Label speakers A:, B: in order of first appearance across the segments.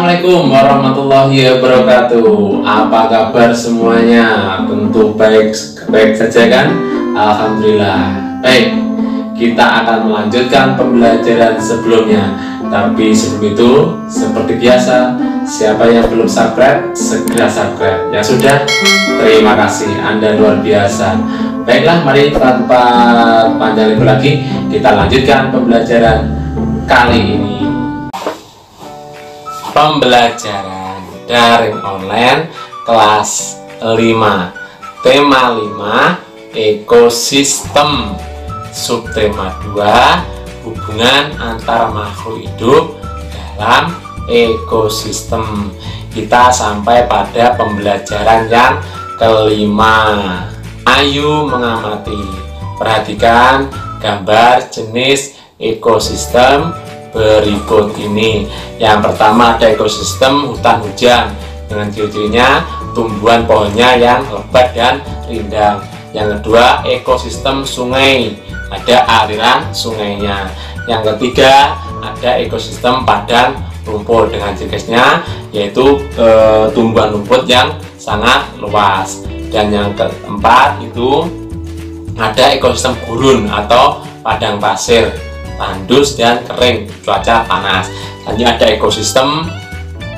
A: Assalamualaikum warahmatullahi wabarakatuh. Apa kabar semuanya? Tentu baik saja kan? Alhamdulillah. Baik, kita akan melanjutkan pembelajaran sebelumnya. Tapi sebelum itu, seperti biasa, siapa yang belum subscribe, segera subscribe. Yang sudah, terima kasih, Anda luar biasa. Baiklah, mari tanpa panjang lebar lagi, kita lanjutkan pembelajaran kali ini. Pembelajaran daring online kelas 5, tema 5, ekosistem. Subtema 2, hubungan antar makhluk hidup dalam ekosistem. Kita sampai pada pembelajaran yang kelima. Ayo mengamati, perhatikan gambar jenis ekosistem berikut ini. Yang pertama ada ekosistem hutan hujan dengan ciri-cirinya tumbuhan pohonnya yang lebat dan rindang. Yang kedua ekosistem sungai, ada aliran sungainya. Yang ketiga ada ekosistem padang rumput dengan ciri khasnya yaitu tumbuhan rumput yang sangat luas. Dan yang keempat itu ada ekosistem gurun atau padang pasir, tandus dan kering, cuaca panas. Selanjutnya ada ekosistem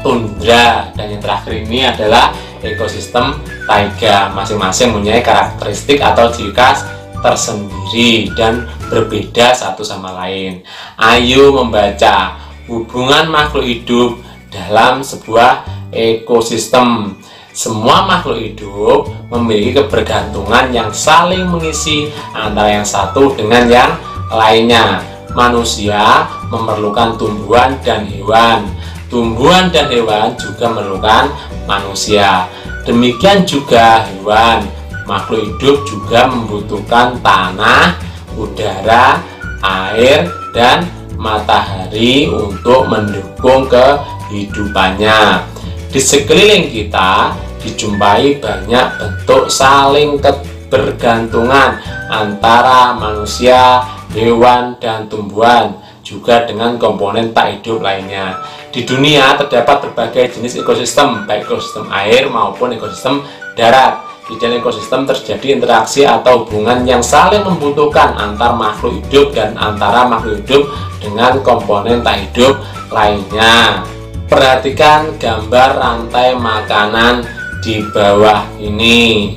A: tundra, dan yang terakhir ini adalah ekosistem taiga. Masing-masing mempunyai karakteristik atau ciri khas tersendiri dan berbeda satu sama lain. Ayo membaca hubungan makhluk hidup dalam sebuah ekosistem. Semua makhluk hidup memiliki kebergantungan yang saling mengisi antara yang satu dengan yang lainnya. Manusia memerlukan tumbuhan dan hewan. Tumbuhan dan hewan juga memerlukan manusia. Demikian juga hewan. Makhluk hidup juga membutuhkan tanah, udara, air, dan matahari untuk mendukung kehidupannya. Di sekeliling kita dijumpai banyak bentuk saling kebergantungan antara manusia, hewan, dan tumbuhan, juga dengan komponen tak hidup lainnya. Di dunia terdapat berbagai jenis ekosistem, baik ekosistem air maupun ekosistem darat. Di dalam ekosistem terjadi interaksi atau hubungan yang saling membutuhkan antar makhluk hidup dan antara makhluk hidup dengan komponen tak hidup lainnya. Perhatikan gambar rantai makanan di bawah ini.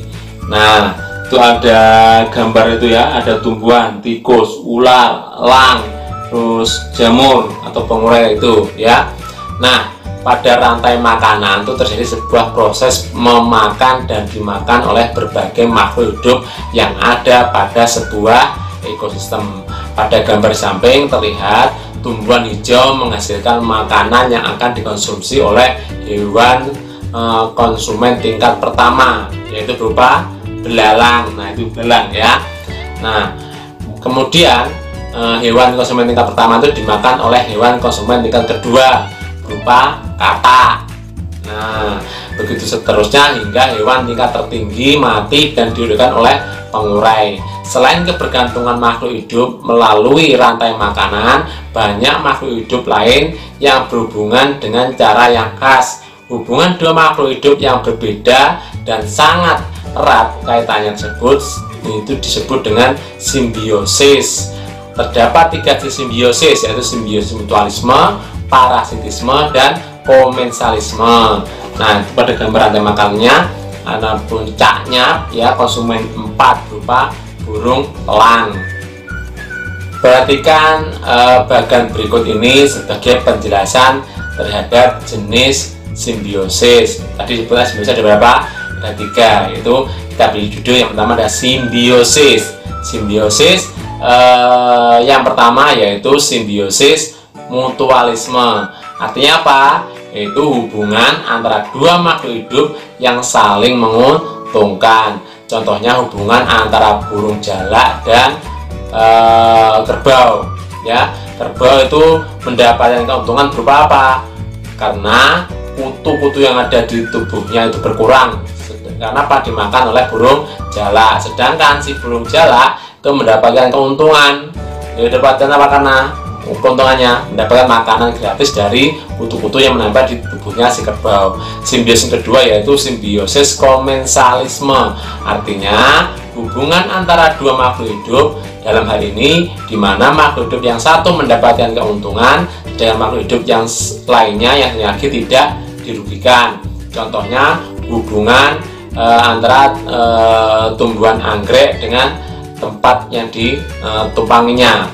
A: Nah, itu ada gambar itu ya, ada tumbuhan, tikus, ular, elang, terus jamur atau pengurai itu ya. Nah, pada rantai makanan itu terjadi sebuah proses memakan dan dimakan oleh berbagai makhluk hidup yang ada pada sebuah ekosistem. Pada gambar samping terlihat tumbuhan hijau menghasilkan makanan yang akan dikonsumsi oleh hewan konsumen tingkat pertama, yaitu berupa belalang. Nah, itu belalang ya. Nah, kemudian hewan konsumen tingkat pertama itu dimakan oleh hewan konsumen tingkat kedua berupa katak. Nah, begitu seterusnya hingga hewan tingkat tertinggi mati dan diurutkan oleh pengurai. Selain kebergantungan makhluk hidup melalui rantai makanan, banyak makhluk hidup lain yang berhubungan dengan cara yang khas. Hubungan dua makhluk hidup yang berbeda dan sangat erat kaitannya tersebut itu disebut dengan simbiosis. Terdapat 3 jenis simbiosis, yaitu simbiosis mutualisme, parasitisme, dan komensalisme. Nah, pada gambar rantai makanannya ada puncaknya ya, konsumen 4 berupa burung elang. Perhatikan bagian berikut ini sebagai penjelasan terhadap jenis simbiosis. Tadi sebutnya simbiosis ada berapa? Ada 3, yaitu kita beri judul yang pertama ada simbiosis. Simbiosis yang pertama yaitu simbiosis mutualisme. Artinya apa? Yaitu hubungan antara dua makhluk hidup yang saling menguntungkan. Contohnya hubungan antara burung jalak dan kerbau ya. Kerbau itu mendapatkan keuntungan berupa apa? Karena kutu-kutu yang ada di tubuhnya itu berkurang karena apa? Dimakan oleh burung jalak. Sedangkan si burung jalak itu mendapatkan keuntungan, ya dapatkan apa? Karena keuntungannya mendapatkan makanan gratis dari kutu-kutu yang menempel di tubuhnya si kerbau. Simbiosis kedua yaitu simbiosis komensalisme, artinya hubungan antara dua makhluk hidup, dalam hal ini di mana makhluk hidup yang satu mendapatkan keuntungan dengan makhluk hidup yang lainnya yang lagi tidak dirugikan. Contohnya hubungan antara tumbuhan anggrek dengan tempat yang ditumpanginya.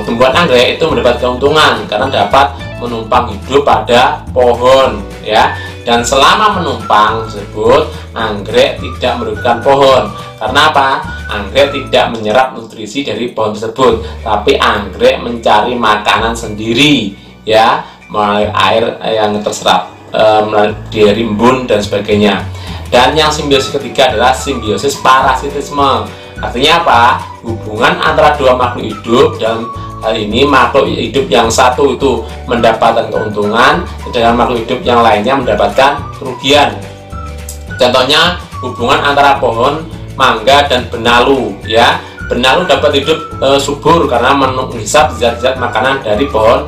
A: Tumbuhan anggrek itu mendapat keuntungan karena dapat menumpang hidup pada pohon, ya. Dan selama menumpang tersebut, anggrek tidak merugikan pohon. Karena apa? Anggrek tidak menyerap nutrisi dari pohon tersebut, tapi anggrek mencari makanan sendiri, ya, melalui air yang terserap dari embun dan sebagainya. Dan yang simbiosis ketiga adalah simbiosis parasitisme. Artinya apa? Hubungan antara dua makhluk hidup, dalam hal ini makhluk hidup yang satu itu mendapatkan keuntungan, sedangkan makhluk hidup yang lainnya mendapatkan kerugian. Contohnya hubungan antara pohon mangga dan benalu, ya. Benalu dapat hidup subur karena menghisap zat-zat makanan dari pohon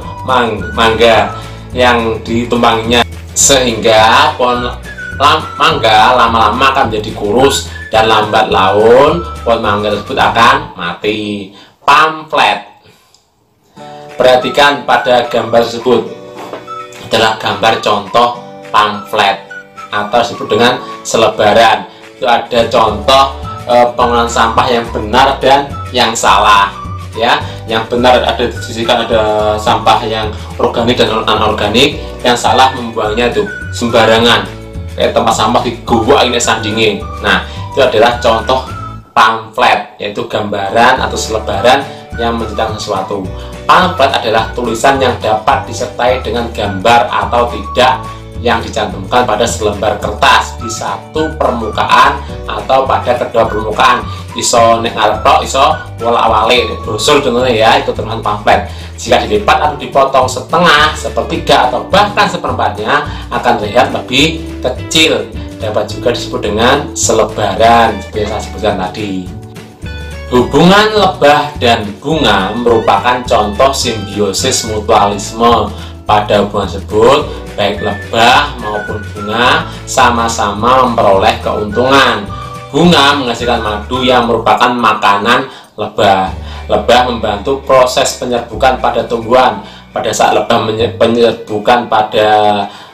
A: mangga yang ditumpanginya, sehingga pohon mangga lama-lama akan menjadi kurus dan lambat laun pohon mangga tersebut akan mati. Pamflet. Perhatikan pada gambar tersebut adalah gambar contoh pamflet atau disebut dengan selebaran. Itu ada contoh pengolahan sampah yang benar dan yang salah, ya. Yang benar ada disisikan ada sampah yang organik dan anorganik, yang salah membuangnya itu sembarangan kayak tempat sampah di gua ini sandingin. Nah, itu adalah contoh pamflet, yaitu gambaran atau selebaran yang menceritakan sesuatu. Pamflet adalah tulisan yang dapat disertai dengan gambar atau tidak yang dicantumkan pada selembar kertas di satu permukaan atau pada kedua permukaan. Iso nek ngarep tok, iso wolak-walik, brosur contohnya, ya, itu termasuk pamflet. Jika dilipat atau dipotong setengah, sepertiga atau bahkan seperempatnya akan terlihat lebih kecil. Dapat juga disebut dengan selebaran seperti yang saya sebutkan tadi. Hubungan lebah dan bunga merupakan contoh simbiosis mutualisme. Pada hubungan tersebut, baik lebah maupun bunga sama-sama memperoleh keuntungan. Bunga menghasilkan madu yang merupakan makanan lebah. Lebah membantu proses penyerbukan pada tumbuhan. Pada saat lebah penyerbukan pada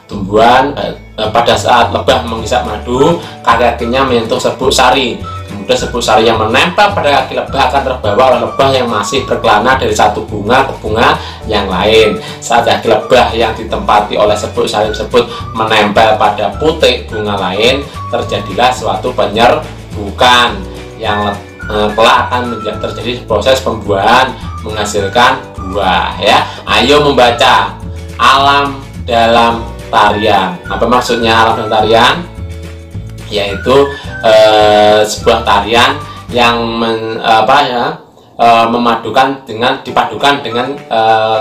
A: tumbuhan, pada saat lebah menghisap madu, kaki-kakinya menyentuh serbuk sari. Kemudian serbuk sari yang menempel pada kaki lebah akan terbawa oleh lebah yang masih berkelana dari satu bunga ke bunga yang lain. Saat kaki lebah yang ditempati oleh serbuk sari tersebut menempel pada putik bunga lain, terjadilah suatu penyerbukan yang kelak akan terjadi proses pembuahan menghasilkan buah, ya. Ayo membaca alam dalam tarian. Apa maksudnya alam dalam tarian? Yaitu sebuah tarian yang dipadukan dengan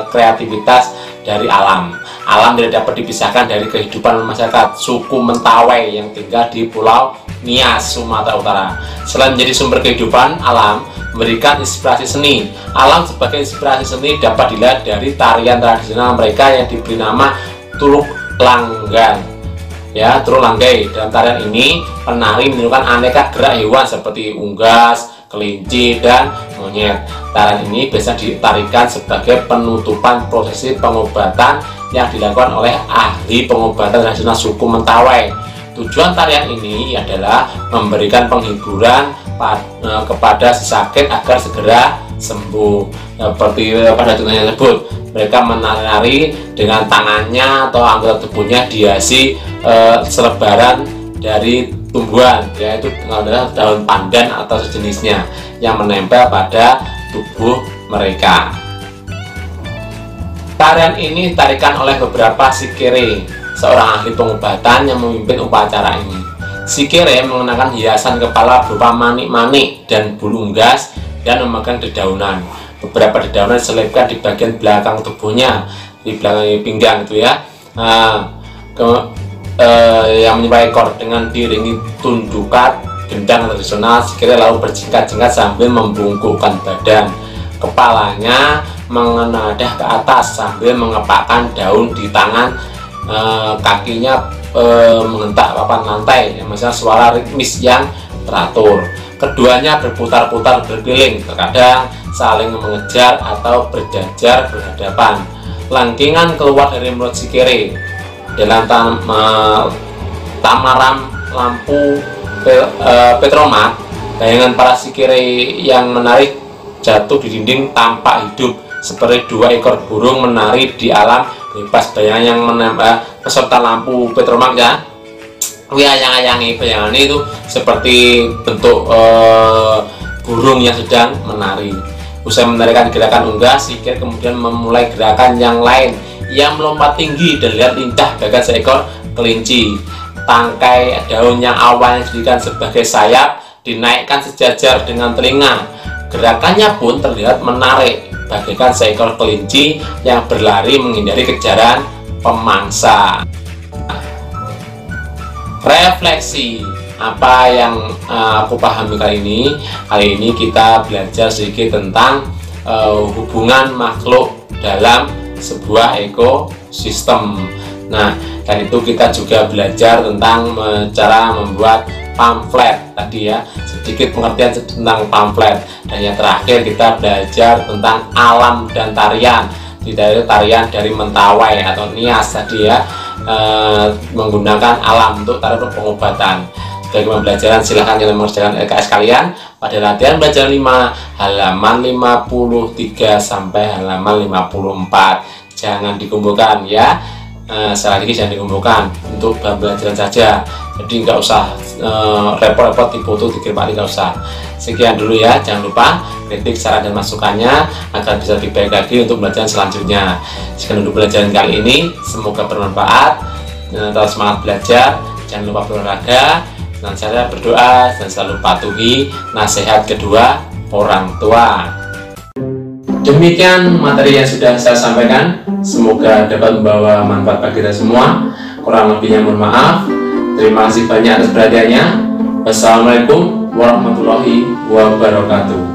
A: kreativitas dari alam. Alam tidak dapat dipisahkan dari kehidupan masyarakat suku Mentawai yang tinggal di Pulau Nias, Sumatera Utara. Selain menjadi sumber kehidupan, alam memberikan inspirasi seni. Alam sebagai inspirasi seni dapat dilihat dari tarian tradisional mereka yang diberi nama Tuluk Langgan, ya, Tuluk Langgai. Dalam tarian ini, penari menirukan aneka gerak hewan seperti unggas, kelinci, dan monyet. Tarian ini biasa ditarikan sebagai penutupan prosesi pengobatan yang dilakukan oleh ahli pengobatan tradisional suku Mentawai. Tujuan tarian ini adalah memberikan penghiburan kepada si sakit agar segera sembuh. Seperti pada contohnya tersebut, mereka menari dengan tangannya atau anggota tubuhnya dihiasi selebaran dari tumbuhan, yaitu adalah daun pandan atau sejenisnya yang menempel pada tubuh mereka. Tarian ini ditarikan oleh beberapa sikere, seorang ahli pengobatan yang memimpin upacara ini. Sikere mengenakan hiasan kepala berupa manik-manik dan bulu unggas dan memegang dedaunan. Beberapa dedaunan diselipkan di bagian belakang tubuhnya, di belakang pinggang itu, ya. Yang menyerupai ekor dengan diiringi tundukan gendang tradisional. Sikere lalu berjingkat-jingkat sambil membungkukkan badan. Kepalanya mengenadah ke atas sambil mengepakkan daun di tangan, kakinya menghentak papan lantai, misalnya suara ritmis yang teratur. Keduanya berputar-putar berkeliling, terkadang saling mengejar atau berjajar berhadapan. Langkingan keluar dari mulut si kere dalam tamaram lampu petromat. Bayangan para si kere yang menarik jatuh di dinding tampak hidup seperti dua ekor burung menari di alam bebas. Bayangan yang menembak peserta lampu petromak ya, ayang-ayangi bayangan itu seperti bentuk burung yang sedang menari. Usai menarikan gerakan unggah, si kere kemudian memulai gerakan yang lain. Ia melompat tinggi dan lihat lincah bagaikan seekor kelinci. Tangkai daun yang awalnya dijadikan sebagai sayap dinaikkan sejajar dengan telinga. Gerakannya pun terlihat menarik, bagaikan seekor kelinci yang berlari menghindari kejaran pemangsa. Refleksi apa yang aku pahami kali ini kita belajar sedikit tentang hubungan makhluk dalam sebuah ekosistem. Nah, dan itu kita juga belajar tentang cara membuat pamflet tadi ya, sedikit pengertian tentang pamflet. Dan yang terakhir kita belajar tentang alam dan tarian, tidak tarian dari Mentawai atau Nias tadi ya, menggunakan alam untuk taruh pengobatan. Bagi pembelajaran silahkan kalian mengerjakan LKS kalian pada latihan belajar 5 halaman 53 sampai halaman 54. Jangan dikumpulkan ya, sekali lagi jangan dikumpulkan, untuk pembelajaran saja. Jadi nggak usah repot-repot difoto dikirim, nggak usah. Sekian dulu ya, jangan lupa kritik, saran dan masukannya agar bisa lebih baik lagi untuk pembelajaran selanjutnya. Sekian dulu pembelajaran kali ini, semoga bermanfaat. Tetap semangat belajar, jangan lupa berolahraga. Dan saya berdoa dan selalu patuhi nasihat kedua orang tua. Demikian materi yang sudah saya sampaikan, semoga dapat membawa manfaat bagi kita semua. Kurang lebihnya mohon maaf. Terima kasih banyak atas perhatiannya. Wassalamualaikum warahmatullahi wabarakatuh.